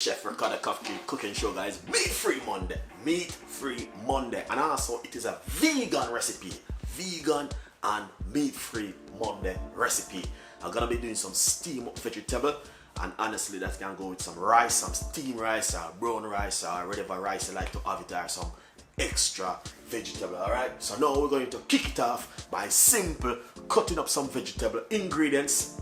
Chef Ricardo cooking show, guys. Meat free Monday. Meat free Monday. And also it is a vegan recipe. Vegan and meat free Monday recipe. I'm gonna be doing some steamed up vegetable, and honestly that can go with some rice, some steamed rice or brown rice or whatever rice you like to have it, or some extra vegetable. Alright, so now we're going to kick it off by simple cutting up some vegetable. Ingredients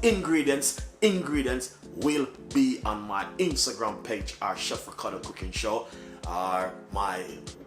will be on my Instagram page, or Chef Ricardo Cooking Show, or my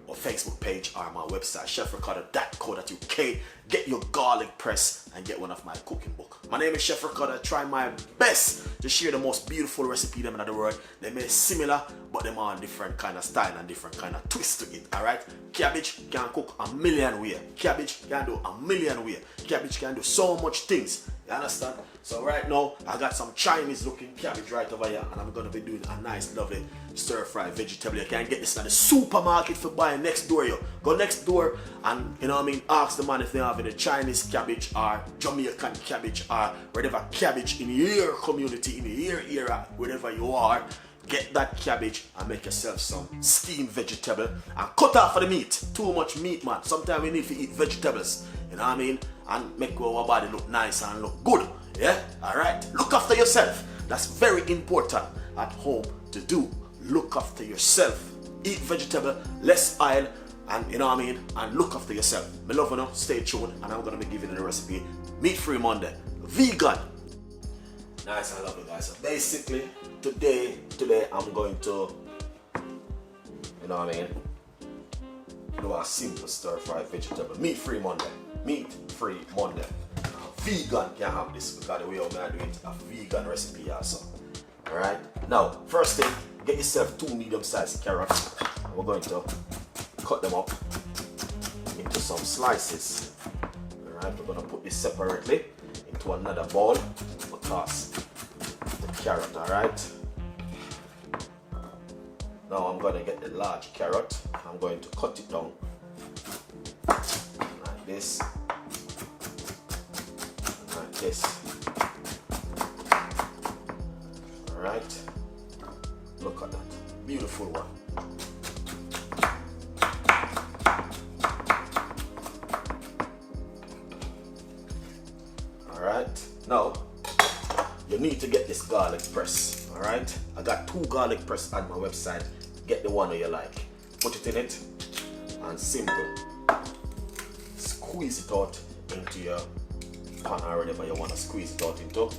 Facebook page, or my website, chefricardo.co.uk. Get your garlic press and get one of my cooking book. My name is Chef Ricardo. I try my best to share the most beautiful recipe them in the world. They may similar, but them are different kind of style and different kind of twist to it. Alright? Cabbage can cook a million ways. Cabbage can do a million ways. Cabbage can do so much things. You understand? So right now, I got some Chinese looking cabbage right over here, and I'm going to be doing a nice, lovely stir-fried vegetable. You can get this in the supermarket for buying next door. You go next door and, you know what I mean, ask the man if they have any Chinese cabbage or Jamaican cabbage or whatever cabbage in your community, in your area, wherever you are. Get that cabbage and make yourself some steamed vegetable and cut off for the meat. Too much meat, man. Sometimes we need to eat vegetables, you know what I mean, and make our body look nice and look good. Yeah, alright. Look after yourself. That's very important at home to do. Look after yourself. Eat vegetable, less oil, and you know what I mean, and look after yourself. My love, you know, stay tuned, and I'm gonna be giving you the recipe. Meat free Monday. Vegan. Nice and lovely, guys. So basically, today I'm going to, you know what I mean, do a simple stir-fried vegetable. Meat free Monday. Meat free Monday. Vegan can have this because the way I'm going to do it, a vegan recipe also. Alright? Now, first thing, get yourself 2 medium-sized carrots. We're going to cut them up into some slices. Alright, we're going to put this separately into another bowl because the carrot, alright? Now I'm going to get the large carrot. I'm going to cut it down like this. This. Alright. Look at that. Beautiful one. Alright. Now, you need to get this garlic press. Alright. I got 2 garlic press on my website. Get the one that you like. Put it in it. And simple. Squeeze it out into your pan or whatever you want to squeeze it out into,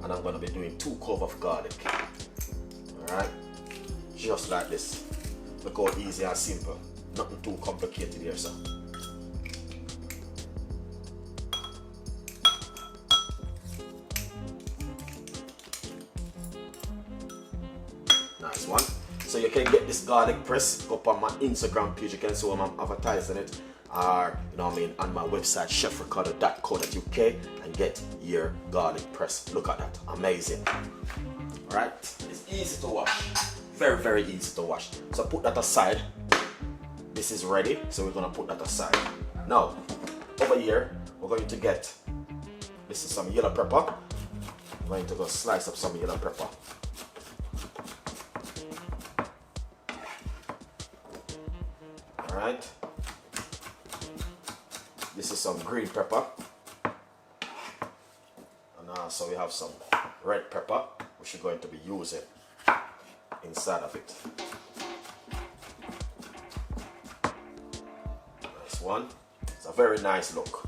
and I'm going to be doing 2 cloves of garlic. Alright, just like this. Look how easy and simple, nothing too complicated here, sir. Nice one. So you can get this garlic press, go up on my Instagram page, you can see I'm advertising it, or you know what I mean, on my website chefricardo.co.uk, and get your garlic press. Look at that, amazing. Alright, it's easy to wash, very, very easy to wash. So put that aside. This is ready, so we're gonna put that aside. Now, over here, we're going to get, this is some yellow pepper. I'm going to go slice up some yellow pepper. Alright. This is some green pepper, and also we have some red pepper which we're going to be using inside of it. Nice one. It's a very nice look.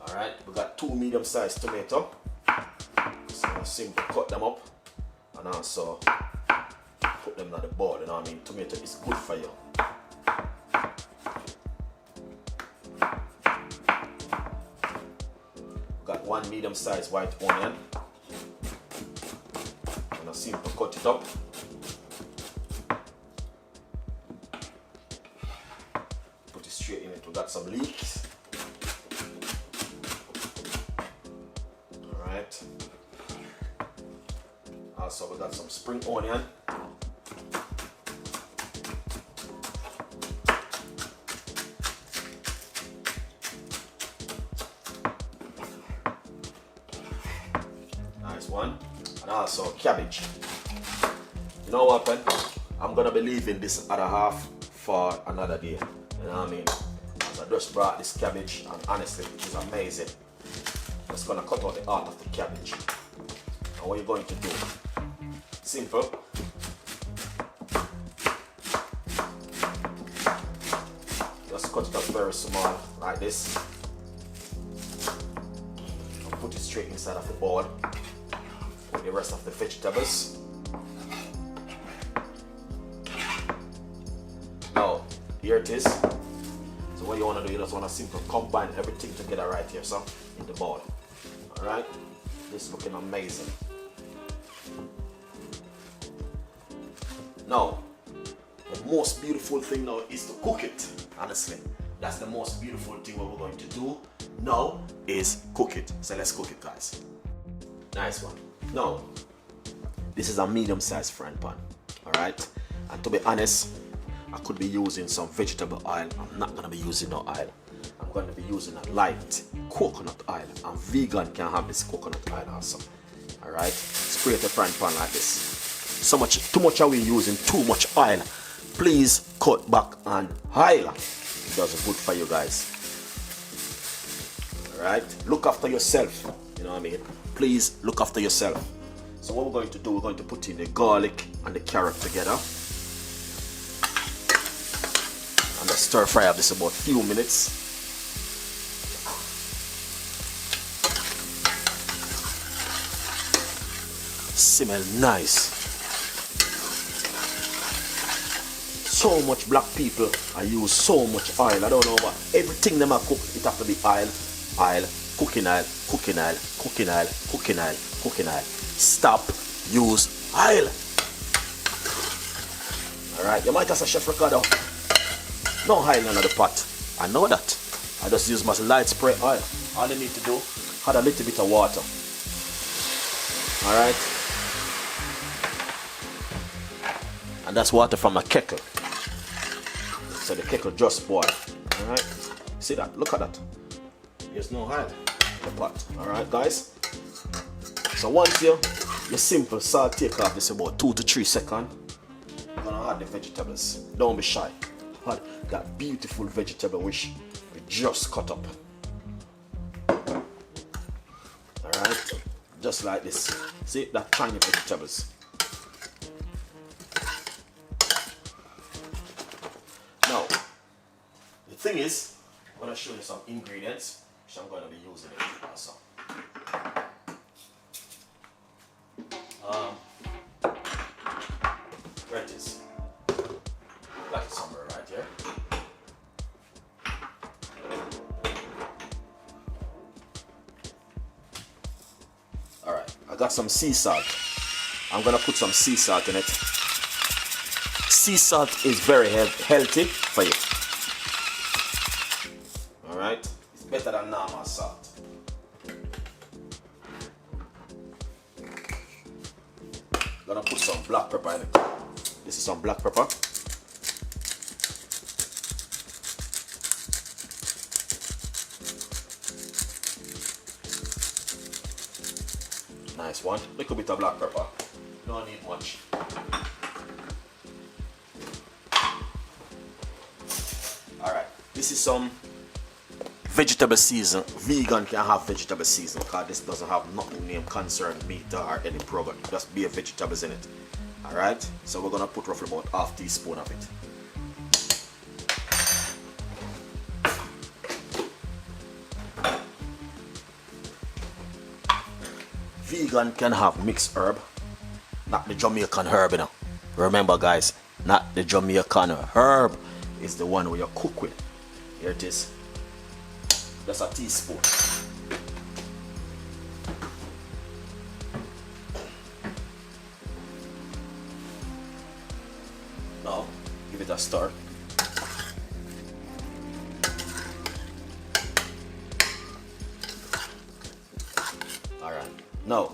Alright, we got 2 medium-sized tomatoes, so I'm simply cut them up and also put them in the bowl. You know what I mean, tomato is good for you. Got 1 medium-sized white onion, and I simply cut it up. Put it straight in it. We got some leeks. Alright. Also we got some spring onion. one. And also cabbage. You know what, man? I'm gonna be leaving this other half for another day. You know what I mean? So I just brought this cabbage, and honestly, it's amazing. I'm just gonna cut out the heart of the cabbage. And what you're going to do? Simple. Just cut it up very small, like this. And put it straight inside of the bowl with the rest of the vegetables. Now, here it is. So what you want to do, you just want to simply combine everything together right here, so in the bowl. Alright? This is looking amazing. Now, the most beautiful thing now is to cook it. Honestly, that's the most beautiful thing what we're going to do now is cook it. So let's cook it, guys. Nice one. Now, this is a medium-sized frying pan. Alright? And to be honest, I could be using some vegetable oil. I'm not going to be using no oil. I'm going to be using a light coconut oil. And vegan can have this coconut oil also. Alright? Spray the frying pan like this. Too much are we using too much oil. Please cut back on oil. It does good for you guys. Alright? Look after yourself. You know what I mean? Please look after yourself. So what we're going to do, we're going to put in the garlic and the carrot together. And just stir fry up this about a few minutes. Smell nice. So much black people I use so much oil. I don't know what. Everything them I cook, it have to be oil, oil, cooking oil, cooking oil, cooking oil, cooking oil, cooking oil. Stop, use oil. Alright, you might have a Chef Ricardo. No oil in the pot. I know that. I just use my light spray oil. All you need to do, add a little bit of water. Alright. And that's water from a kettle. So the kettle just boil. Alright. See that? Look at that. There's no oil in the pot. Alright, guys. So once you simple salt take off this about 2 to 3 seconds, you're gonna add the vegetables. Don't be shy. Add that beautiful vegetable which we just cut up. Alright. Just like this. See that tiny vegetables. Now, the thing is, I'm going to show you some ingredients which I'm going to be using it also. Where it is? Got it somewhere right here. Alright, I got some sea salt. I'm going to put some sea salt in it. Sea salt is very healthy for you. Alright? It's better than normal salt. Gonna put some black pepper in it. This is some black pepper. Nice one. Little bit of black pepper. Don't need much. Alright, this is some vegetable season. Vegan can have vegetable season because this doesn't have nothing named concerned meat or any program. Just bare vegetables in it. Alright, so we're gonna put roughly about half teaspoon of it. Vegan can have mixed herb, not the Jamaican herb, you know. Remember guys, not the Jamaican herb. Is the one where you cook with. Here it is. That's a teaspoon. Now, give it a stir. Alright. Now,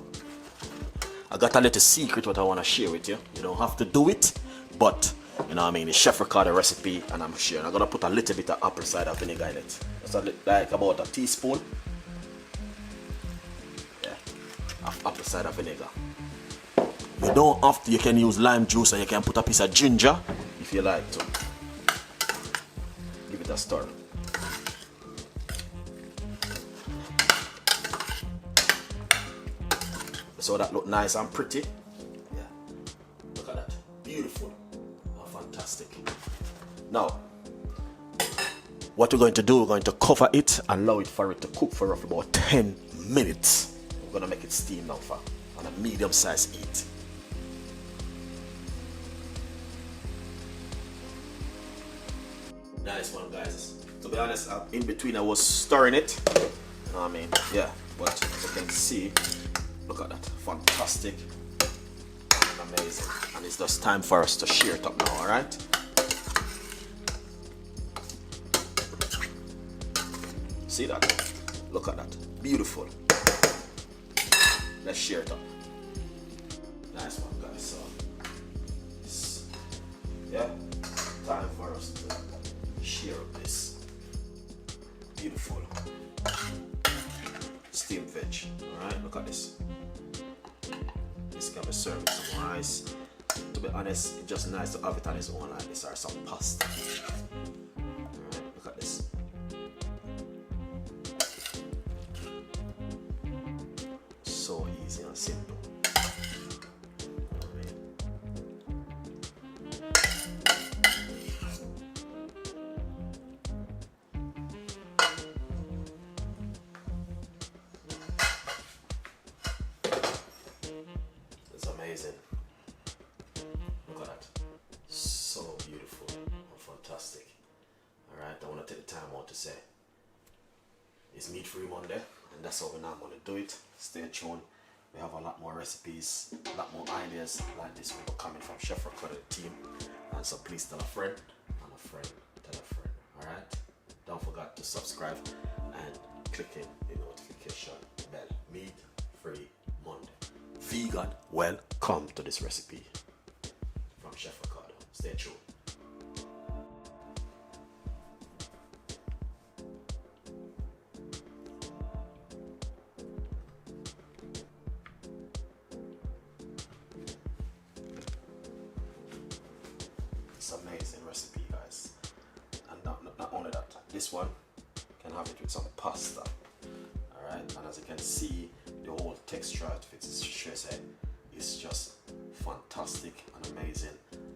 I got a little secret what I want to share with you. You don't have to do it, but you know what I mean, it's Chef Ricardo recipe and I'm sharing. I'm gonna put a little bit of apple cider vinegar in it. Just like about a teaspoon. Yeah, of apple cider cider vinegar. You don't have to, you can use lime juice and you can put a piece of ginger if you like to. Give it a stir. So that look nice and pretty. Yeah. Look at that. Beautiful. Oh, fantastic. Now, what we're going to do, we're going to cover it and allow it for it to cook for roughly about 10 minutes. We're going to make it steam now for on a medium size heat. Nice one, guys. To be honest, in between I was stirring it. You know what I mean? Yeah, but as you can see, look at that. Fantastic and amazing. And it's just time for us to shear it up now, alright? See that? Look at that. Beautiful. Let's shear it up. Nice one, guys. So, yeah, time for us to shear up this beautiful steamed veg. Alright, look at this. This can be served with some rice. To be honest, it's just nice to have it on its own like this, or some pasta. Alright, look at this. So easy and simple. It's amazing. Look at that. So beautiful and fantastic. Alright, I want to take the time out to say it's meat free Monday, and that's how we're now going to do it. Stay tuned. We have a lot more recipes, a lot more ideas like this one coming from Chef Ricardo team. And so please tell a friend, and a friend tell a friend. Alright? Don't forget to subscribe and click in the notification bell. Meat free Monday. Vegan, welcome to this recipe from Chef Ricardo. Stay tuned. It's an amazing recipe, guys. And not only that, this one can have it with some pasta. Alright, and as you can see, the whole texture of its head is just fantastic and amazing.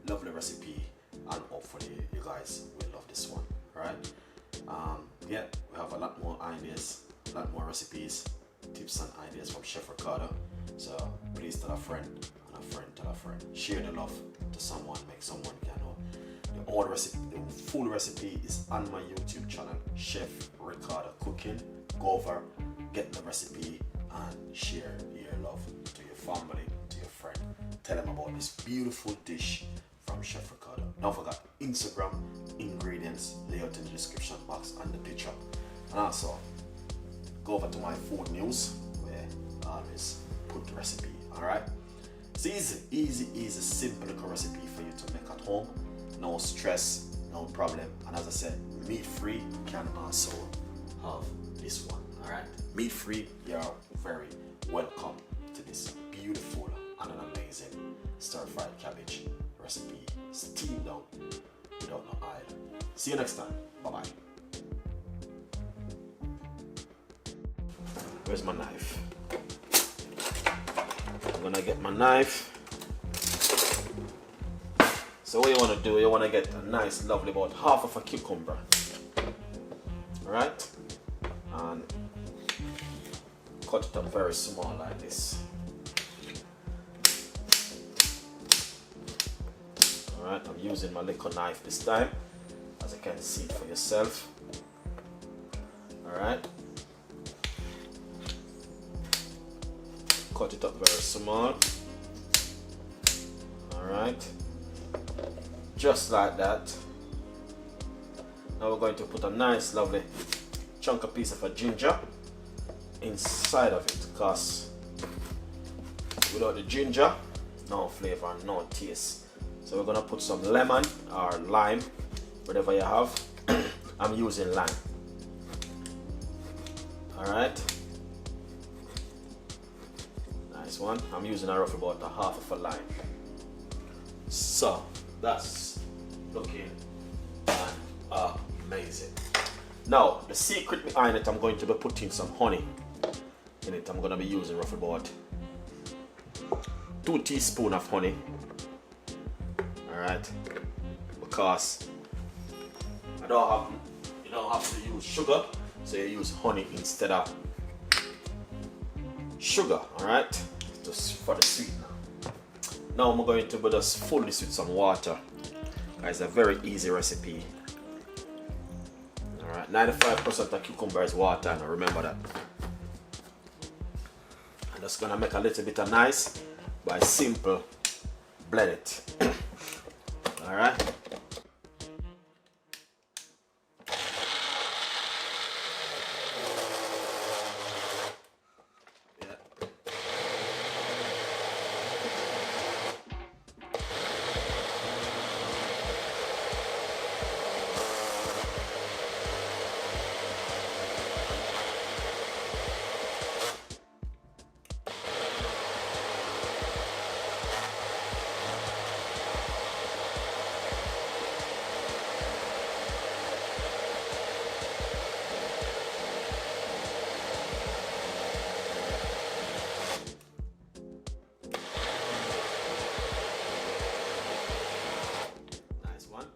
Lovely recipe, and hopefully you guys will love this one. Alright, yeah, we have a lot more ideas, a lot more recipes, tips and ideas from Chef Ricardo. So please tell a friend, and a friend tell a friend. Share the love to someone, make someone can know. The whole recipe, the full recipe is on my YouTube channel, Chef Ricardo Cooking. Go over, get the recipe, and share your love to your family, to your friend. Tell them about this beautiful dish from Chef Ricardo. Don't forget Instagram, ingredients, layout in the description box and the picture. And also, go over to my food news where I always put the recipe, alright? It's easy, simple little recipe for you to make at home. No stress, no problem. And as I said, meat free can also have this one, alright? Meat free, you're very welcome to this beautiful and an amazing stir-fried cabbage recipe, steamed down without no oil. See you next time. Bye-bye. Where's my knife? I'm gonna get my knife. So what you want to do, you want to get a nice, lovely, about half of a cucumber. Alright? And cut it up very small like this. Alright, I'm using my little knife this time, as you can see for yourself. Alright. Cut it up very small. Alright. Just like that. Now we're going to put a nice, lovely chunk of piece of a ginger inside of it, because without the ginger, no flavor, no taste. So we're gonna put some lemon or lime, whatever you have. I'm using lime. Alright. Nice Nice one. I'm using a roughly about a half of a lime. So that's looking amazing. Now the secret behind it, I'm going to be putting some honey in it. I'm going to be using roughly about 2 teaspoons of honey. Alright, because you don't have to use sugar, so you use honey instead of sugar. Alright, just for the sweetener. Now I'm going to just fill this with some water. It's a very easy recipe. Alright, 95% of cucumber is water, and remember that. I'm just gonna make a little bit of nice by simple blend it. Alright. Nice one.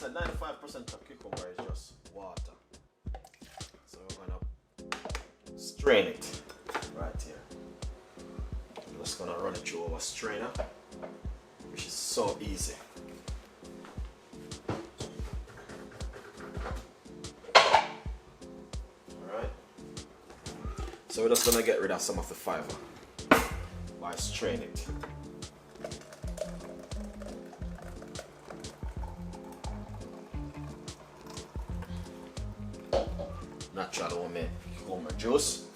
95% of cucumber is just water. So we're gonna strain it right here. I'm just gonna run it through our strainer, which is so easy. Alright. So we're just gonna get rid of some of the fiber by straining it. Natural homemade cucumber juice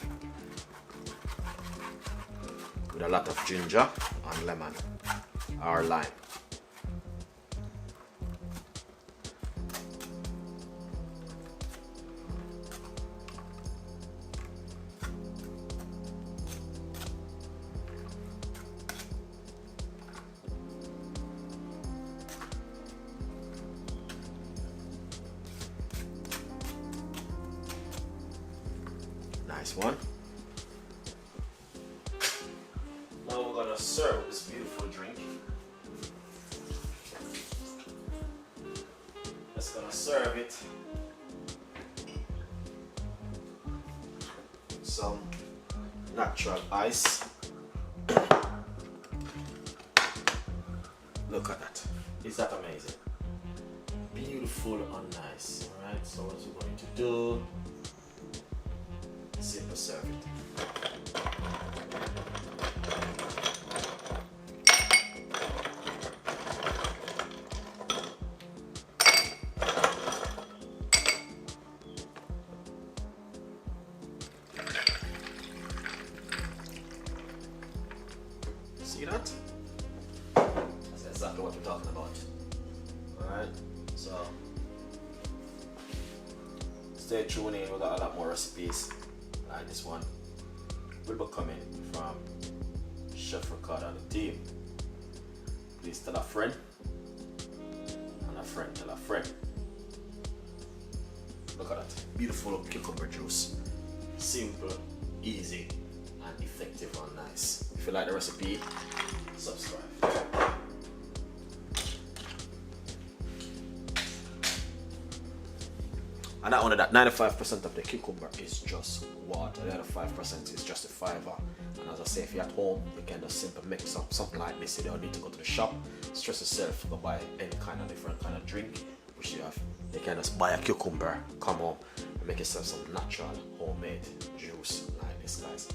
with a lot of ginger and lemon or lime. Nice one. Now we're gonna serve this beautiful drink. Just gonna serve it with some natural ice. Look at that. Is that amazing? Beautiful and nice. Alright, so what we're going to do, simple serve it. See that? That's exactly what we're talking about. Alright, so stay tuned in, we got a lot more recipes like this one will be coming from Chef Ricardo and the team. Please tell a friend, and a friend tell a friend. Look at that, beautiful cucumber juice. Simple, easy, and effective and nice. If you like the recipe, subscribe. And not only that, 95% of the cucumber is just water. The other 5% is just the fiber. And as I say, if you're at home, you can just simply mix up something like this. You don't need to go to the shop, stress yourself, go buy any kind of different kind of drink which you have. You can just buy a cucumber, come home, and make yourself some natural homemade juice like this, guys.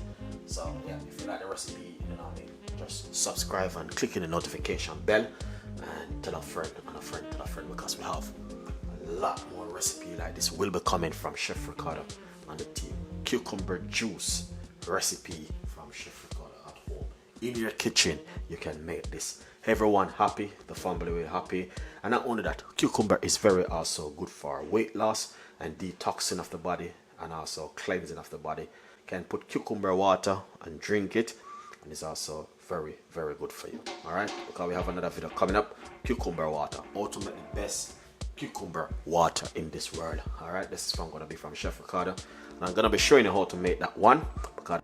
So yeah, if you like the recipe, you know what I mean, just subscribe and click in the notification bell and tell a friend and a friend tell a friend, because we have a lot more recipe like this will be coming from Chef Ricardo and the team. Cucumber juice recipe from Chef Ricardo at home. In your kitchen, you can make this. Everyone happy, the family will happy. And not only that, cucumber is very also good for weight loss and detoxing of the body and also cleansing of the body. Can put cucumber water and drink it, and it's also very, very good for you. Alright, because we have another video coming up, cucumber water, how to make the best cucumber water in this world. Alright, this is gonna be from Chef Ricardo, and I'm gonna be showing you how to make that one, because